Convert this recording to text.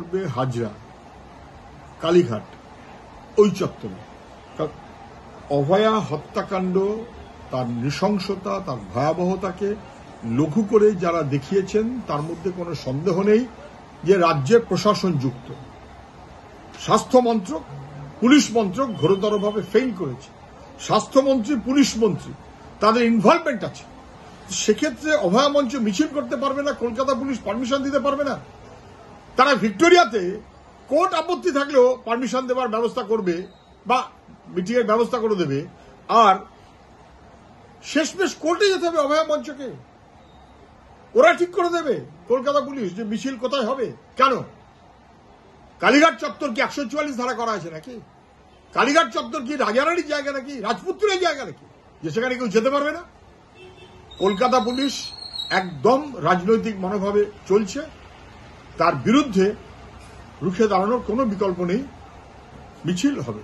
করবে হাজরা, কালীঘাট, ওই চত্বরে। অভয়া হত্যাকাণ্ড, তার নৃশংসতা, তার ভয়াবহতাকে লঘু করে যারা দেখিয়েছেন তার মধ্যে কোনো সন্দেহ নেই যে রাজ্যের প্রশাসন যুক্ত। স্বাস্থ্য মন্ত্রক, পুলিশ মন্ত্রক ঘোরতরভাবে ফেইল করেছে। স্বাস্থ্যমন্ত্রী, পুলিশ মন্ত্রী তাদের ইনভলভমেন্ট আছে। সেক্ষেত্রে অভয়া মঞ্চ মিছিল করতে পারবে না, কলকাতা পুলিশ পারমিশন দিতে পারবে না। তারা ভিক্টোরিয়াতে কোর্ট আপত্তি থাকলেও পারমিশন দেওয়ার ব্যবস্থা করবে বা মিটিং এর ব্যবস্থা করে দেবে। আর শেষমেশ কোর্টে যেতে হবে অভয়া মঞ্চকে, ওরা ঠিক করে দেবে কলকাতা পুলিশ যে মিছিল কোথায় হবে। কেন কালীঘাট চত্বর কি 144 ধারা করা আছে নাকি? কালীঘাট চত্বর কি রাজারানির জায়গা নাকি, রাজপুত্রের জায়গা নাকি যে সেখানে কেউ যেতে পারবে না? কলকাতা পুলিশ একদম রাজনৈতিক মনোভাবে চলছে, তার বিরুদ্ধে রুখে দাঁড়ানোর কোনো বিকল্প নেই, মিছিল হবে।